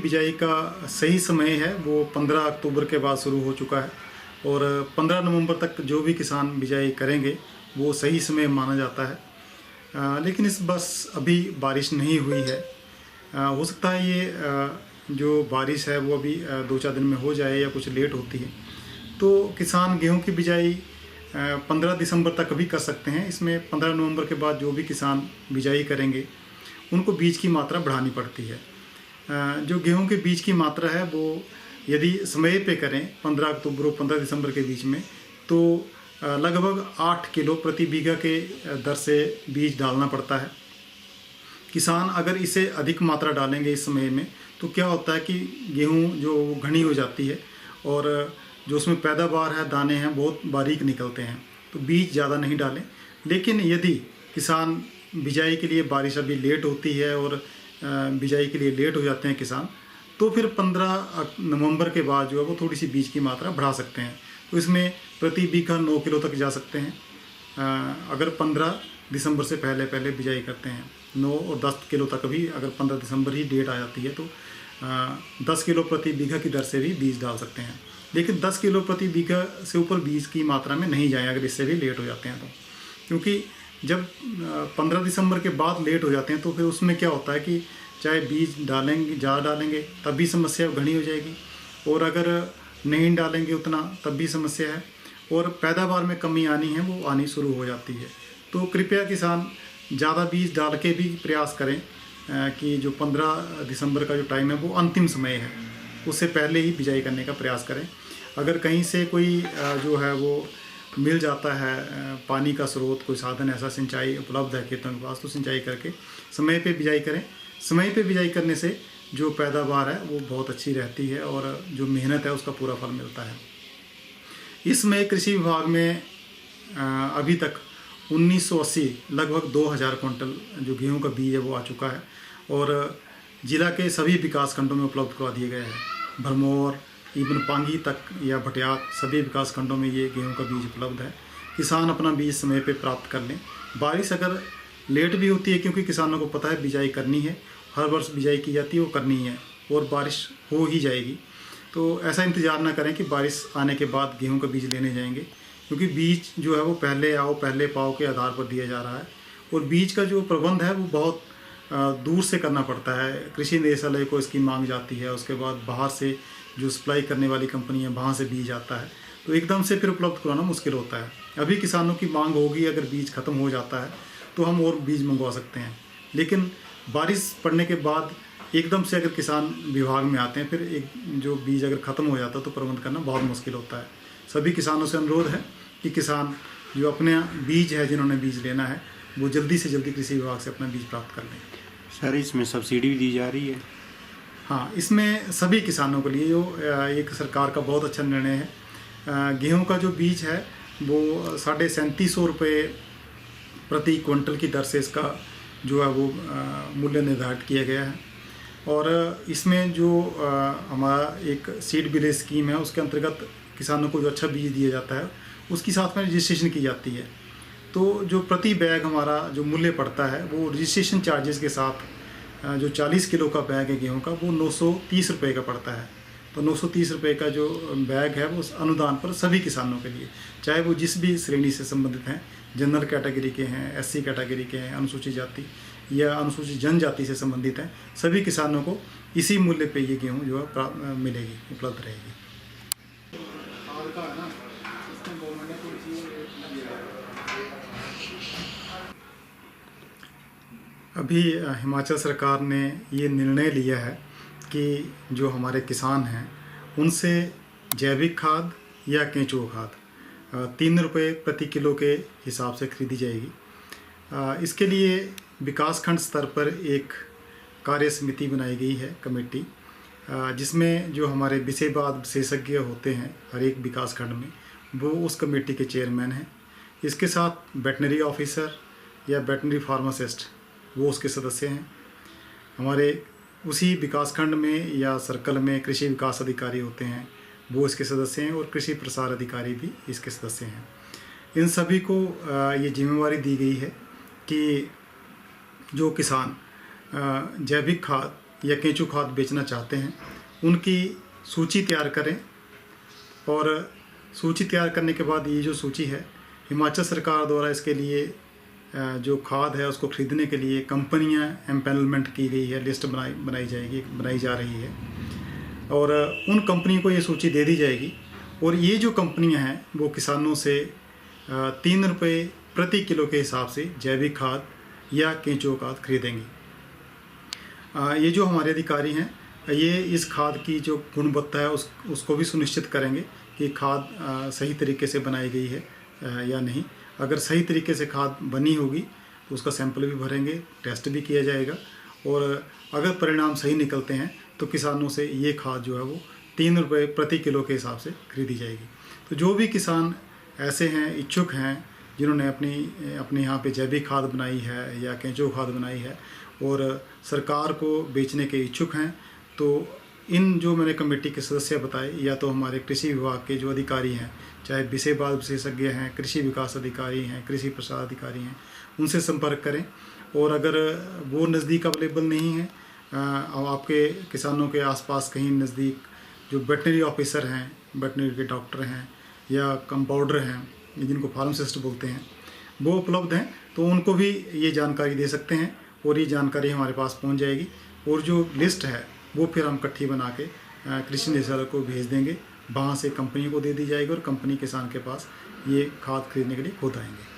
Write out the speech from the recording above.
बिजाई का सही समय है वो 15 अक्टूबर के बाद शुरू हो चुका है और 15 नवंबर तक जो भी किसान बिजाई करेंगे वो सही समय माना जाता है। लेकिन इस बस अभी बारिश नहीं हुई है। हो सकता है ये जो बारिश है वो अभी 2-4 दिन में हो जाए या कुछ लेट होती है, तो किसान गेहूं की बिजाई 15 दिसंबर तक भी कर सकते हैं। इसमें 15 नवंबर के बाद जो भी किसान बिजाई करेंगे उनको बीज की मात्रा बढ़ानी पड़ती है। जो गेहूं के बीज की मात्रा है वो यदि समय पे करें 15 अक्टूबर और 15 दिसंबर के बीच में, तो लगभग 8 किलो प्रति बीघा के दर से बीज डालना पड़ता है। किसान अगर इसे अधिक मात्रा डालेंगे इस समय में तो क्या होता है कि गेहूं जो घनी हो जाती है और जो उसमें पैदावार है, दाने हैं, बहुत बारीक निकलते हैं, तो बीज ज़्यादा नहीं डालें। लेकिन यदि किसान बिजाई के लिए बारिश अभी लेट होती है और बिजाई के लिए लेट हो जाते हैं किसान, तो फिर 15 नवंबर के बाद जो है वो थोड़ी सी बीज की मात्रा बढ़ा सकते हैं। तो इसमें प्रति बीघा 9 किलो तक जा सकते हैं अगर 15 दिसंबर से पहले पहले बिजाई करते हैं। 9 और 10 किलो तक भी अगर 15 दिसंबर ही डेट आ जाती है तो 10 किलो प्रति बीघा की दर से भी बीज डाल सकते हैं। लेकिन 10 किलो प्रति बीघा से ऊपर बीज की मात्रा में नहीं जाएं अगर इससे भी लेट हो जाते हैं तो, क्योंकि जब 15 दिसंबर के बाद लेट हो जाते हैं तो फिर उसमें क्या होता है कि चाहे बीज डालेंगे, ज़्यादा डालेंगे तब भी समस्या घनी हो जाएगी, और अगर नहीं डालेंगे उतना तब भी समस्या है, और पैदावार में कमी आनी है वो आनी शुरू हो जाती है। तो कृपया किसान ज़्यादा बीज डाल के भी प्रयास करें कि जो 15 दिसंबर का जो टाइम है वो अंतिम समय है, उससे पहले ही बिजाई करने का प्रयास करें। अगर कहीं से कोई जो है वो मिल जाता है पानी का स्रोत, कोई साधन ऐसा सिंचाई उपलब्ध है खेतों के पास, तो सिंचाई करके समय पे बिजाई करें। समय पे बिजाई करने से जो पैदावार है वो बहुत अच्छी रहती है और जो मेहनत है उसका पूरा फल मिलता है। इसमें कृषि विभाग में अभी तक 1980 लगभग 2000 क्विंटल जो गेहूं का बीज है वो आ चुका है और जिला के सभी विकास खंडों में उपलब्ध करवा दिए गए हैं। भरमौर, इवन पांगी तक या भटियात, सभी विकास खंडों में ये गेहूं का बीज उपलब्ध है। किसान अपना बीज समय पे प्राप्त कर लें। बारिश अगर लेट भी होती है, क्योंकि किसानों को पता है बिजाई करनी है, हर वर्ष बिजाई की जाती है, वो करनी है और बारिश हो ही जाएगी, तो ऐसा इंतज़ार ना करें कि बारिश आने के बाद गेहूं का बीज लेने जाएंगे, क्योंकि बीज जो है वो पहले आओ पहले पाओ के आधार पर दिया जा रहा है और बीज का जो प्रबंध है वो बहुत दूर से करना पड़ता है। कृषि निदेशालय को इसकी मांग जाती है, उसके बाद बाहर से जो सप्लाई करने वाली कंपनी है वहाँ से बीज आता है, तो एकदम से फिर उपलब्ध कराना मुश्किल होता है। अभी किसानों की मांग होगी, अगर बीज ख़त्म हो जाता है तो हम और बीज मंगवा सकते हैं, लेकिन बारिश पड़ने के बाद एकदम से अगर किसान विभाग में आते हैं, फिर एक जो बीज अगर ख़त्म हो जाता है तो प्रबंध करना बहुत मुश्किल होता है। सभी किसानों से अनुरोध है कि किसान जो अपने बीज है, जिन्होंने बीज लेना है, वो जल्दी से जल्दी कृषि विभाग से अपना बीज प्राप्त कर लें। सर, इसमें सब्सिडी भी दी जा रही है? हाँ, इसमें सभी किसानों के लिए जो एक सरकार का बहुत अच्छा निर्णय है। गेहूं का जो बीज है वो 3750 रुपये प्रति क्विंटल की दर से इसका जो है वो मूल्य निर्धारित किया गया है, और इसमें जो हमारा एक सीड विलेज स्कीम है उसके अंतर्गत किसानों को जो अच्छा बीज दिया जाता है उसकी साथ में रजिस्ट्रेशन की जाती है। तो जो प्रति बैग हमारा जो मूल्य पड़ता है वो रजिस्ट्रेशन चार्जेस के साथ जो 40 किलो का बैग है गेहूं का वो 930 रुपये का पड़ता है। तो 930 रुपये का जो बैग है वो अनुदान पर सभी किसानों के लिए, चाहे वो जिस भी श्रेणी से संबंधित हैं, जनरल कैटेगरी के हैं, SC कैटेगरी के हैं, अनुसूचित जाति या अनुसूचित जनजाति से संबंधित हैं, सभी किसानों को इसी मूल्य पे ये गेहूँ जो है मिलेगी, उपलब्ध रहेगी। अभी हिमाचल सरकार ने ये निर्णय लिया है कि जो हमारे किसान हैं उनसे जैविक खाद या केंचुआ खाद 3 रुपये प्रति किलो के हिसाब से खरीदी जाएगी। इसके लिए विकासखंड स्तर पर एक कार्य समिति बनाई गई है, कमेटी, जिसमें जो हमारे विषयवाद विशेषज्ञ होते हैं हर एक विकासखंड में, वो उस कमेटी के चेयरमैन हैं। इसके साथ वेटनरी ऑफिसर या वेटनरी फार्मासिस्ट वो उसके सदस्य हैं। हमारे उसी विकासखंड में या सर्कल में कृषि विकास अधिकारी होते हैं, वो इसके सदस्य हैं, और कृषि प्रसार अधिकारी भी इसके सदस्य हैं। इन सभी को ये जिम्मेवारी दी गई है कि जो किसान जैविक खाद या केंचुआ खाद बेचना चाहते हैं उनकी सूची तैयार करें। और सूची तैयार करने के बाद ये जो सूची है हिमाचल सरकार द्वारा इसके लिए जो खाद है उसको खरीदने के लिए कंपनियां एम्पैनलमेंट की गई है, लिस्ट बनाई जा रही है और उन कंपनी को ये सूची दे दी जाएगी। और ये जो कंपनियां हैं वो किसानों से 3 रुपये प्रति किलो के हिसाब से जैविक खाद या केंचुआ खाद खरीदेंगी। ये जो हमारे अधिकारी हैं ये इस खाद की जो गुणवत्ता है उसको भी सुनिश्चित करेंगे कि खाद सही तरीके से बनाई गई है या नहीं। अगर सही तरीके से खाद बनी होगी तो उसका सैंपल भी भरेंगे, टेस्ट भी किया जाएगा और अगर परिणाम सही निकलते हैं तो किसानों से ये खाद जो है वो 3 रुपये प्रति किलो के हिसाब से खरीदी जाएगी। तो जो भी किसान ऐसे हैं, इच्छुक हैं, जिन्होंने अपने यहाँ पे जैविक खाद बनाई है या केंचुआ खाद बनाई है और सरकार को बेचने के इच्छुक हैं, तो इन जो मैंने कमेटी के सदस्य बताए या तो हमारे कृषि विभाग के जो अधिकारी हैं, चाहे विषयवाद विशेषज्ञ हैं, कृषि विकास अधिकारी हैं, कृषि प्रसार अधिकारी हैं, उनसे संपर्क करें। और अगर वो नज़दीक अवेलेबल नहीं है, आपके किसानों के आसपास कहीं नज़दीक जो वेटनरी ऑफिसर हैं, वेटनरी के डॉक्टर हैं या कंपाउंडर हैं जिनको फार्मासिस्ट बोलते हैं, वो उपलब्ध हैं तो उनको भी ये जानकारी दे सकते हैं और ये जानकारी हमारे पास पहुंच जाएगी। और जो लिस्ट है वो फिर हम इकट्ठी बना के कृषि निदेशालय को भेज देंगे, वहाँ से कंपनी को दे दी जाएगी और कंपनी किसान के पास ये खाद खरीदने के लिए खुद आएंगे।